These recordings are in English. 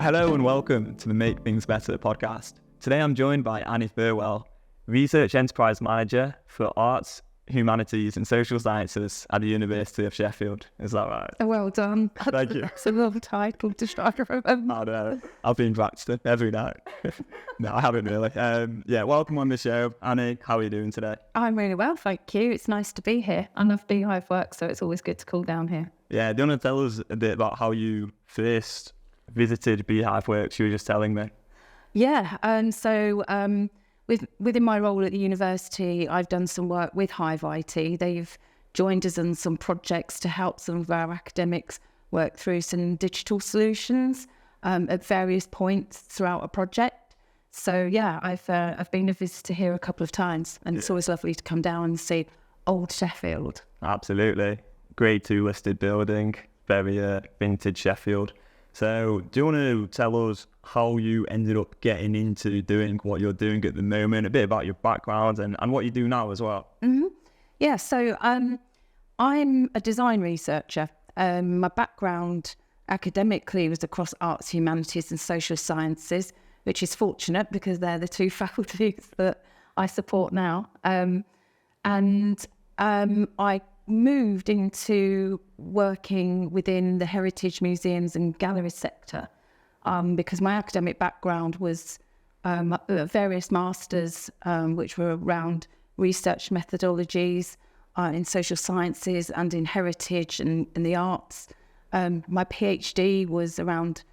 Hello and welcome to the Make Things Better podcast. Today I'm joined by Annie Thirwell, Research Enterprise Manager for Arts, Humanities and Social Sciences at the University of Sheffield. Is that right? Well done. Thank you. That's a long title to try to remember. I know. I've been practicing every night. No, I haven't really. Welcome on the show. Annie, how are you doing today? I'm really well, thank you. It's nice to be here. I love beehive work, so it's always good to cool down here. Yeah, do you want to tell us a bit about how you first visited Beehive Works? You were just telling me. Yeah, within my role at the university, I've done some work with Hive IT. They've joined us on some projects to help some of our academics work through some digital solutions at various points throughout a project. So yeah, I've been a visitor here a couple of times, and it's always lovely to come down and see old Sheffield. Absolutely. Grade 2 listed building, very vintage Sheffield. So do you want to tell us how you ended up getting into doing what you're doing at the moment, a bit about your background and what you do now as well? Mm-hmm. Yeah, so I'm a design researcher. My background academically was across arts, humanities and social sciences, which is fortunate because they're the two faculties that I support now. I moved into working within the heritage museums and galleries sector because my academic background was various masters which were around research methodologies in social sciences and in heritage and in the arts. My PhD was around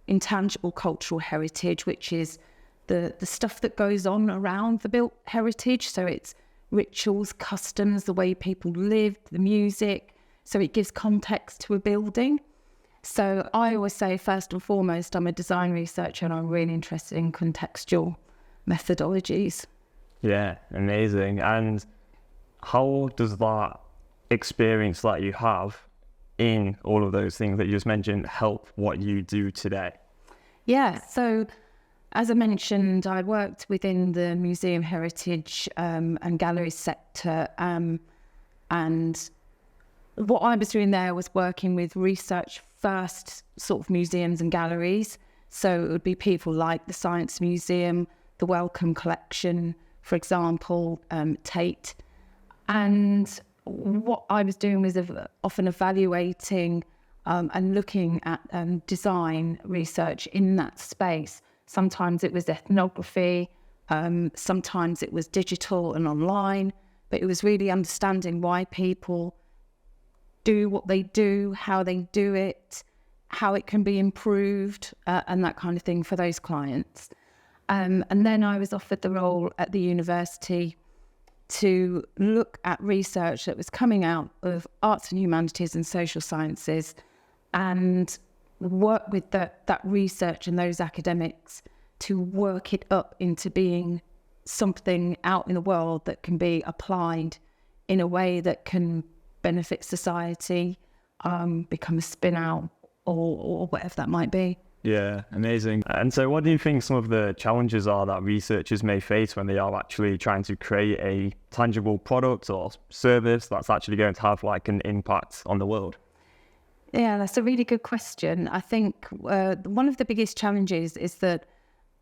intangible cultural heritage, which is the stuff that goes on around the built heritage. So it's rituals, customs, the way people lived, the music. So it gives context to a building. So I always say, first and foremost, I'm a design researcher and I'm really interested in contextual methodologies. Yeah, amazing. And how does that experience that you have in all of those things that you just mentioned help what you do today? Yeah, so as I mentioned, I worked within the museum heritage and galleries sector, and what I was doing there was working with research first sort of museums and galleries. So it would be people like the Science Museum, the Wellcome Collection, for example, Tate. And what I was doing was often evaluating and looking at design research in that space. Sometimes it was ethnography, sometimes it was digital and online, but it was really understanding why people do what they do, how they do it, how it can be improved, and that kind of thing for those clients. And then I was offered the role at the university to look at research that was coming out of arts and humanities and social sciences and work with that research and those academics to work it up into being something out in the world that can be applied in a way that can benefit society, become a spin out or whatever that might be. Yeah, amazing. And so what do you think some of the challenges are that researchers may face when they are actually trying to create a tangible product or service that's actually going to have like an impact on the world? Yeah, that's a really good question. I think one of the biggest challenges is that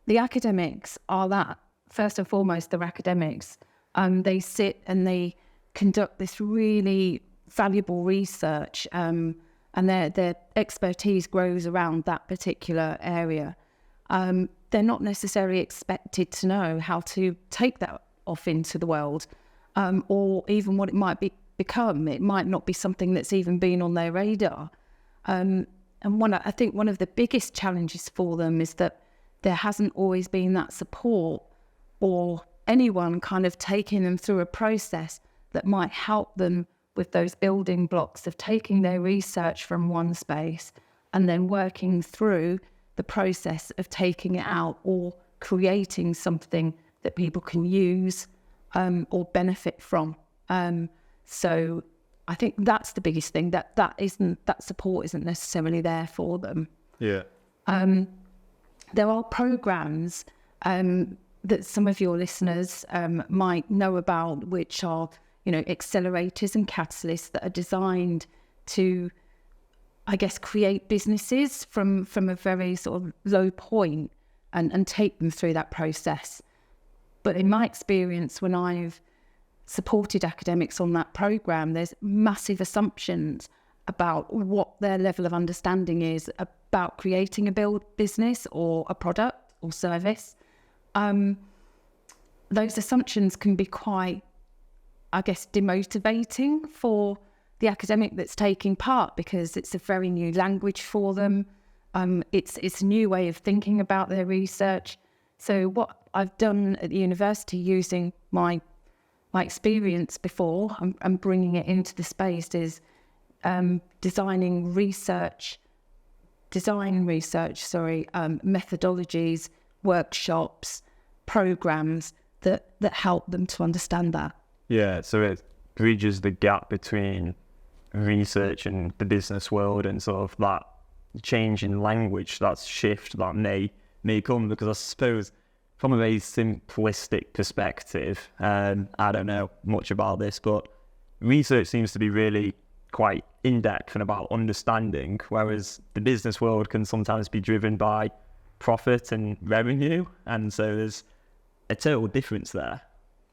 the academics are that, first and foremost, they're academics. They sit and they conduct this really valuable research and their expertise grows around that particular area. They're not necessarily expected to know how to take that off into the world or even what it might become. It might not be something that's even been on their radar. I think one of the biggest challenges for them is that there hasn't always been that support or anyone kind of taking them through a process that might help them with those building blocks of taking their research from one space and then working through the process of taking it out or creating something that people can use or benefit from. So I think that's the biggest thing, that support isn't necessarily there for them. Yeah. There are programs that some of your listeners might know about, which are, accelerators and catalysts that are designed to I guess, create businesses from a very sort of low point and take them through that process. But in my experience, when I've supported academics on that programme, there's massive assumptions about what their level of understanding is about creating a business or a product or service. Those assumptions can be quite, I guess, demotivating for the academic that's taking part, because it's a very new language for them. It's a new way of thinking about their research. So what I've done at the university, using my experience before and bringing it into the space, is designing research, methodologies, workshops, programs that help them to understand that. Yeah, so it bridges the gap between research and the business world, and sort of that change in language, that shift that may come, because I suppose from a very simplistic perspective, I don't know much about this, but research seems to be really quite in-depth and about understanding, whereas the business world can sometimes be driven by profit and revenue, and so there's a total difference there.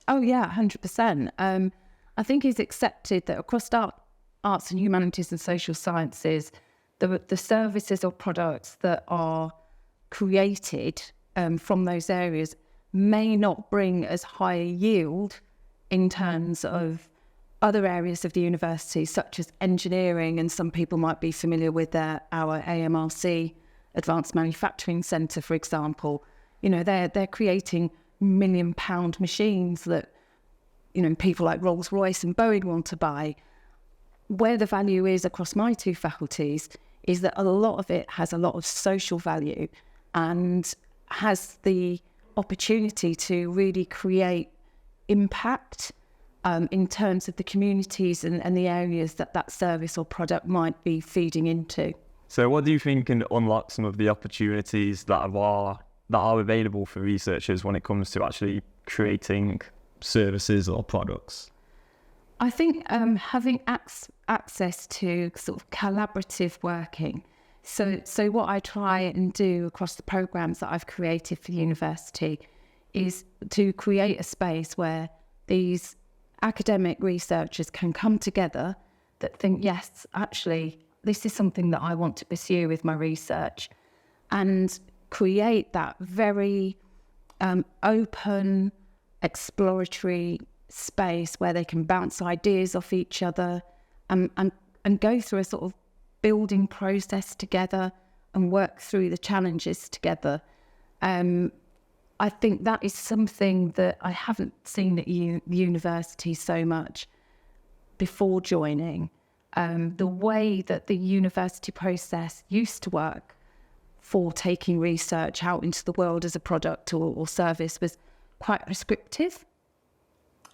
Oh yeah, 100%. I think it's accepted that across arts and humanities and social sciences, the services or products that are created from those areas may not bring as high a yield in terms of other areas of the university, such as engineering, and some people might be familiar with our AMRC, Advanced Manufacturing Centre, for example. You know, they're creating £1 million machines that, you know, people like Rolls-Royce and Boeing want to buy. Where the value is across my two faculties is that a lot of it has a lot of social value and has the opportunity to really create impact in terms of the communities and the areas that service or product might be feeding into. So what do you think can unlock some of the opportunities that are available for researchers when it comes to actually creating services or products? I think having access to sort of collaborative working. So what I try and do across the programs that I've created for the university is to create a space where these academic researchers can come together that think, yes, actually, this is something that I want to pursue with my research, and create that very open, exploratory space where they can bounce ideas off each other and go through a sort of building process together and work through the challenges together. I think that is something that I haven't seen at the university so much before joining. The way that the university process used to work for taking research out into the world as a product or service was quite prescriptive.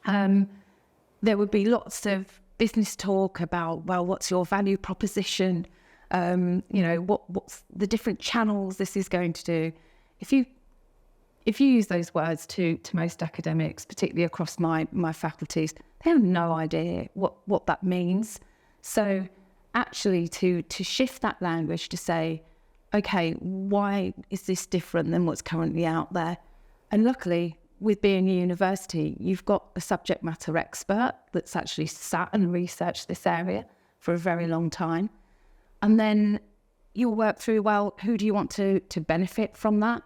There would be lots of business talk about, well, what's your value proposition? What's the different channels this is going to do? If you use those words to most academics, particularly across my faculties, they have no idea what that means. So actually to shift that language to say, okay, why is this different than what's currently out there? And luckily, with being a university, you've got a subject matter expert that's actually sat and researched this area for a very long time. And then you'll work through, well, who do you want to benefit from that?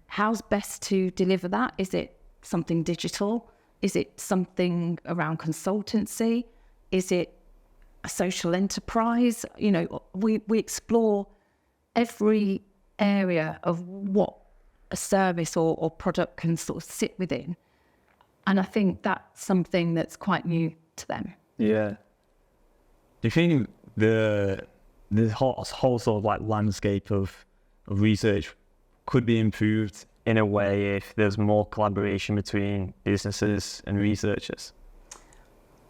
How's best to deliver that? Is it something digital? Is it something around consultancy? Is it a social enterprise? You know, we explore every area of what a service or product can sort of sit within. And I think that's something that's quite new to them. Yeah. Do you think the whole sort of like landscape of research could be improved in a way if there's more collaboration between businesses and researchers?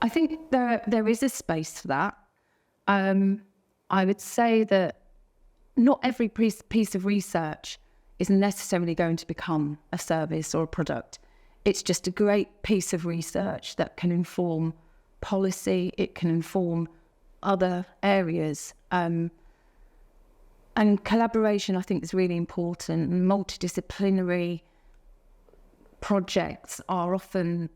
I think there is a space for that. I would say that not every piece of research is necessarily going to become a service or a product. It's just a great piece of research that can inform policy, it can inform other areas. And collaboration, I think, is really important. And multidisciplinary projects are often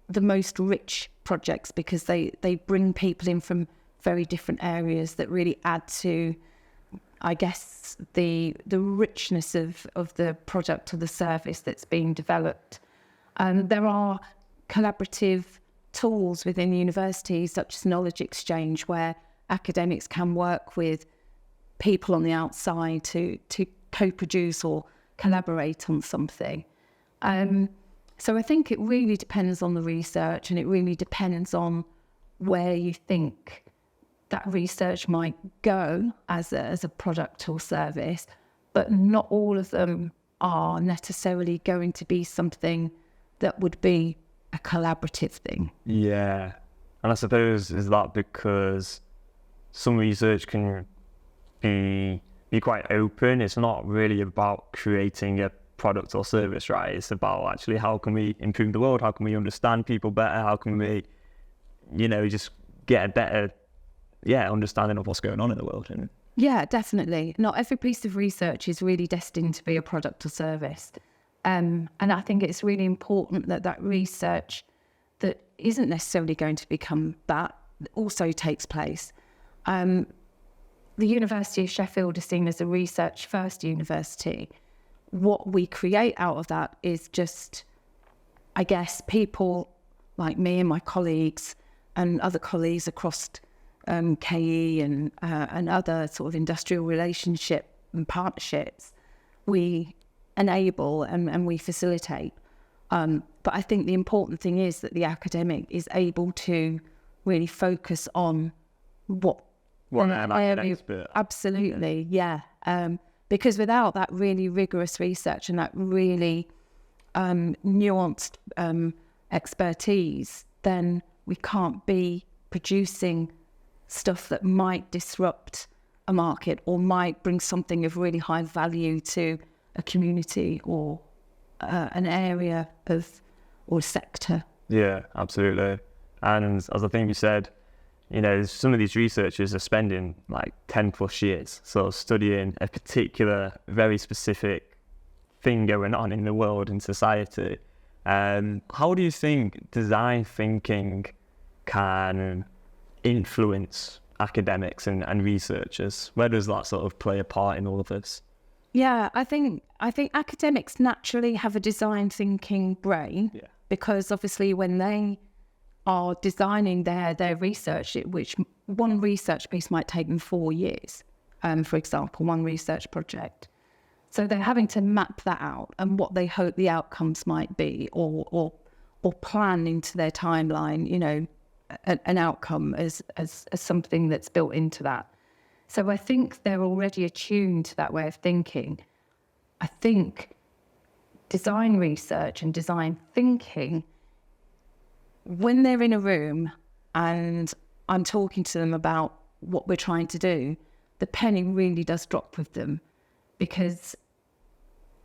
the most rich projects because they bring people in from very different areas that really add to, I guess, the richness of the product or the service that's being developed. There are collaborative tools within universities such as knowledge exchange where academics can work with people on the outside to co-produce or collaborate on something. So I think it really depends on the research, and it really depends on where you think that research might go as a product or service, but not all of them are necessarily going to be something that would be a collaborative thing. Yeah. And I suppose, is that because some research can be quite open? It's not really about creating a product or service, right? It's about actually how can we improve the world? How can we understand people better? How can we, just get a better understanding of what's going on in the world? Yeah, definitely. Not every piece of research is really destined to be a product or service. And I think it's really important that research that isn't necessarily going to become that also takes place. The University of Sheffield is seen as a research first university. What we create out of that is just, I guess, people like me and my colleagues and other colleagues across KE and other sort of industrial relationship and partnerships, we enable and we facilitate. But I think the important thing is that the academic is able to really focus on what expert. Absolutely, yeah. Because without that really rigorous research and that really nuanced expertise, then we can't be producing stuff that might disrupt a market or might bring something of really high value to a community or an area or sector. Yeah, absolutely. And as I think you said, some of these researchers are spending like 10 plus years sort of studying a particular, very specific thing going on in the world and society. How do you think design thinking can influence academics and researchers? Where does that sort of play a part in all of this? Yeah, I think academics naturally have a design thinking brain, because obviously when they are designing their research, which one research piece might take them 4 years, for example, one research project. So they're having to map that out and what they hope the outcomes might be, or plan into their timeline, an outcome as something that's built into that. So I think they're already attuned to that way of thinking. I think design research and design thinking, when they're in a room and I'm talking to them about what we're trying to do, the penny really does drop with them, because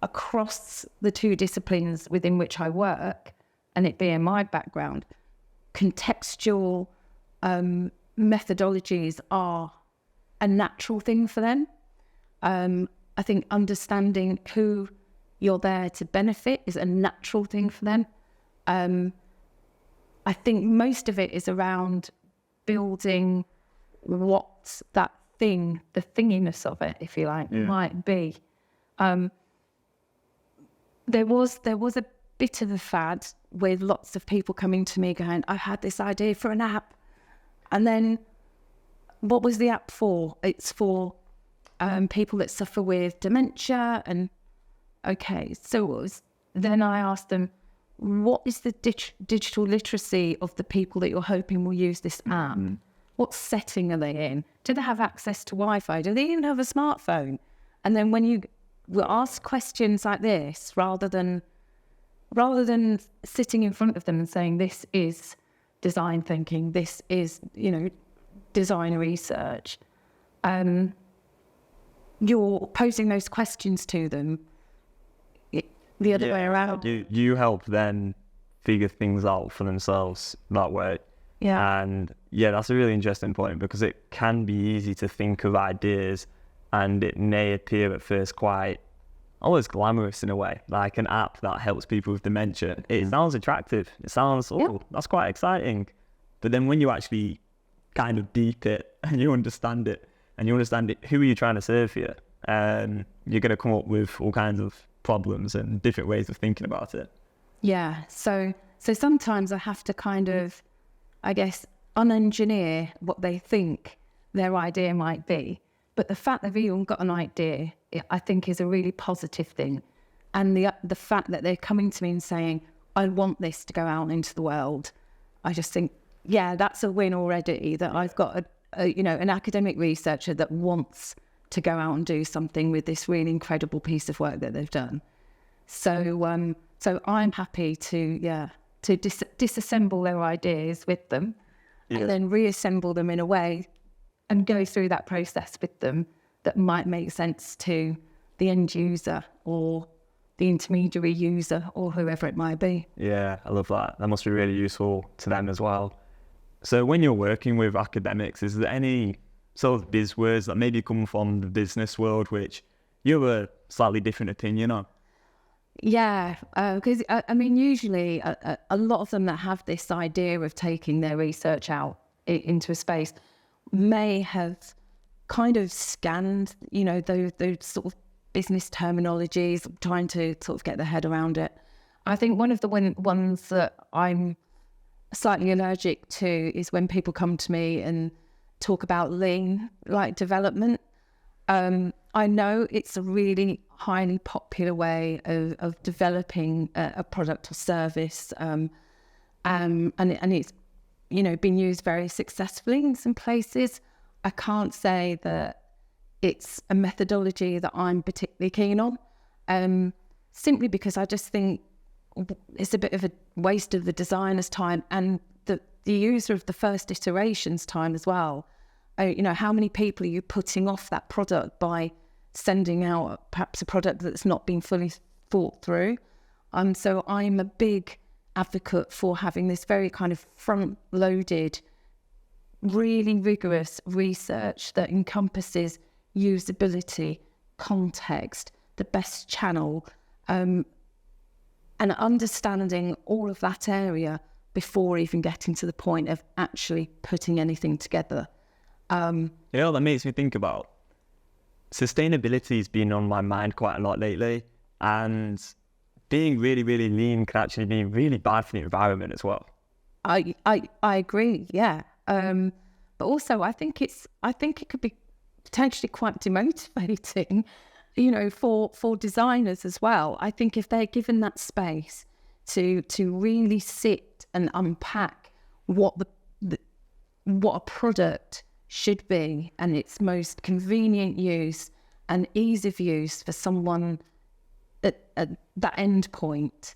across the two disciplines within which I work, and it being my background, contextual methodologies are a natural thing for them. I think understanding who you're there to benefit is a natural thing for them. I think most of it is around building what that thing, the thinginess of it, if you like, might be. There was a bit of a fad with lots of people coming to me going, I had this idea for an app. And then what was the app for? It's for people that suffer with dementia. And okay, so then I asked them, what is the digital literacy of the people that you're hoping will use this app? What setting are they in? Do they have access to Wi-Fi? Do they even have a smartphone? And then when you will ask questions like this, rather than sitting in front of them and saying, this is design thinking, this is, design research, you're posing those questions to them the other way around. You help them figure things out for themselves that way. Yeah. And that's a really interesting point, because it can be easy to think of ideas and it may appear at first quite almost glamorous in a way, like an app that helps people with dementia. It sounds attractive. It sounds, that's quite exciting. But then when you actually kind of deep it and you understand it, who are you trying to serve here? You're going to come up with all kinds of problems and different ways of thinking about it. Yeah. So sometimes I have to kind of, I guess, unengineer what they think their idea might be. But the fact they've even got an idea, I think, is a really positive thing. And the fact that they're coming to me and saying, I want this to go out into the world, I just think, yeah, that's a win already, that I've got an academic researcher that wants to go out and do something with this really incredible piece of work that they've done. So I'm happy to disassemble their ideas with them and then reassemble them in a way and go through that process with them that might make sense to the end user or the intermediary user or whoever it might be. Yeah, I love that. That must be really useful to them as well. So when you're working with academics, is there any sort of buzzwords that maybe come from the business world which you have a slightly different opinion on? Yeah, because I mean, usually a lot of them that have this idea of taking their research out into a space may have kind of scanned, those sort of business terminologies, trying to sort of get their head around it. I think one of the ones that I'm slightly allergic to is when people come to me and talk about lean, like development. I know it's a really highly popular way of developing a product or service, and it's been used very successfully in some places. I can't say that it's a methodology that I'm particularly keen on, simply because I just think it's a bit of a waste of the designer's time and the user of the first iteration's time as well. How many people are you putting off that product by sending out perhaps a product that's not been fully thought through? So I'm a big advocate for having this very kind of front-loaded, really rigorous research that encompasses usability, context, the best channel, and understanding all of that area before even getting to the point of actually putting anything together. That makes me think about sustainability has been on my mind quite a lot lately, and being really, really lean can actually be really bad for the environment as well. I agree, yeah. But also I think it could be potentially quite demotivating, for designers as well. I think if they're given that space to really sit and unpack what a product should be and its most convenient use and ease of use for someone at that end point,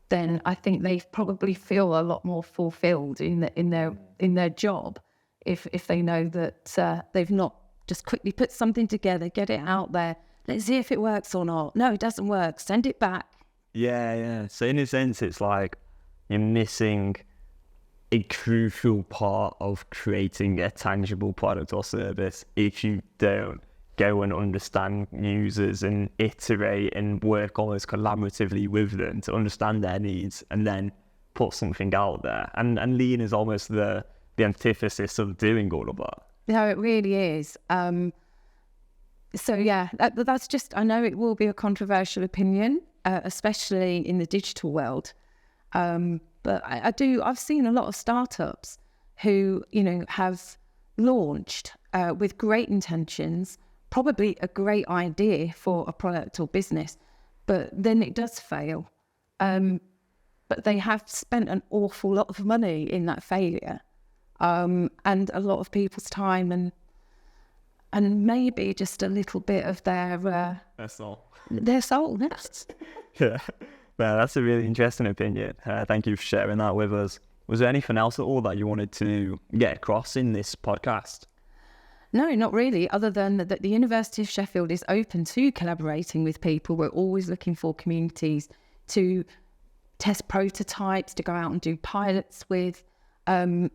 then I think they probably feel a lot more fulfilled in their job if they know that they've not just quickly put something together, get it out there, let's see if it works or not. No, it doesn't work, send it back. Yeah. So in a sense, it's like you're missing a crucial part of creating a tangible product or service if you don't go and understand users and iterate and work almost collaboratively with them to understand their needs and then put something out there. And lean is almost the antithesis of doing all of that. No, it really is. So yeah, that's just, I know it will be a controversial opinion, especially in the digital world. But I've seen a lot of startups who, have launched with great intentions, probably a great idea for a product or business, but then it does fail. But they have spent an awful lot of money in that failure, and a lot of people's time and maybe just a little bit of their soul. Their soul, yes. Yeah. Well, that's a really interesting opinion. Thank you for sharing that with us. Was there anything else at all that you wanted to get across in this podcast? No, not really, other than that the University of Sheffield is open to collaborating with people. We're always looking for communities to test prototypes, to go out and do pilots with. And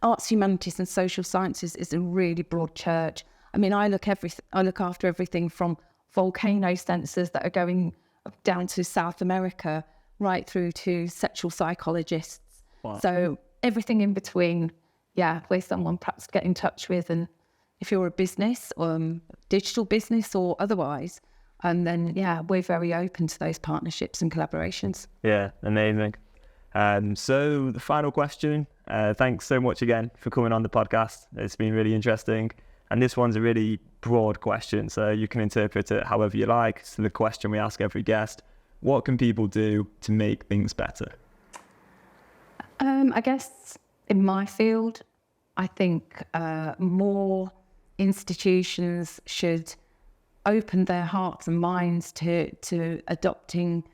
arts, humanities and social sciences is a really broad church. I mean, I look after everything from volcano sensors that are going down to South America, right through to sexual psychologists. Wow. So everything in between, with someone perhaps to get in touch with. And if you're a business, digital business or otherwise, and then, we're very open to those partnerships and collaborations. Yeah, amazing. So the final question, thanks so much again for coming on the podcast. It's been really interesting. And this one's a really broad question, so you can interpret it however you like. So the question we ask every guest, what can people do to make things better? I guess in my field, I think more institutions should open their hearts and minds to adopting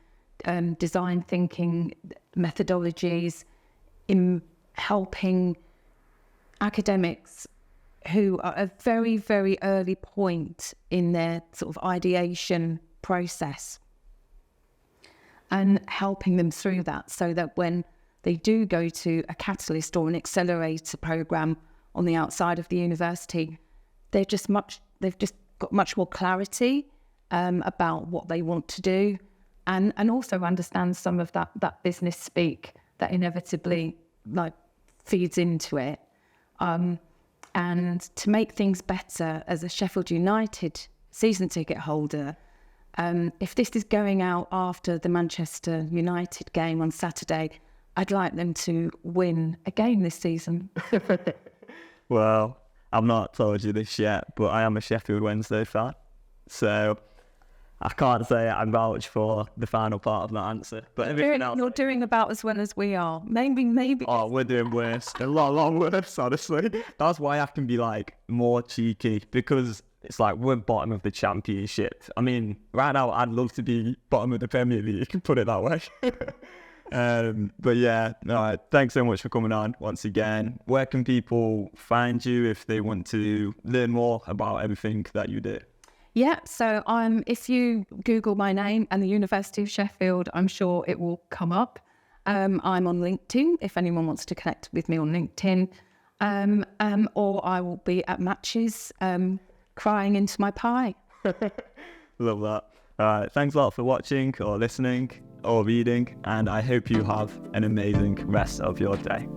design thinking methodologies, in helping academics who are at a very, very early point in their sort of ideation process, and helping them through that, so that when they do go to a catalyst or an accelerator program on the outside of the university, they've just got much more clarity about what they want to do, and also understand some of that business speak that inevitably feeds into it. And to make things better, as a Sheffield United season ticket holder, if this is going out after the Manchester United game on Saturday, I'd like them to win a game this season. Well, I've not told you this yet, but I am a Sheffield Wednesday fan. So I can't say I vouch for the final part of that answer. But everything else... You're doing about as well as we are. Maybe. Oh, we're doing worse. A lot worse, honestly. That's why I can be more cheeky, because it's we're bottom of the Championship. I mean, right now I'd love to be bottom of the Premier League, put it that way. But yeah, all right, thanks so much for coming on once again. Where can people find you if they want to learn more about everything that you do? Yeah, so if you Google my name and the University of Sheffield, I'm sure it will come up. I'm on LinkedIn if anyone wants to connect with me on LinkedIn, or I will be at matches crying into my pie. Love that. All right, thanks a lot for watching or listening or reading, and I hope you have an amazing rest of your day.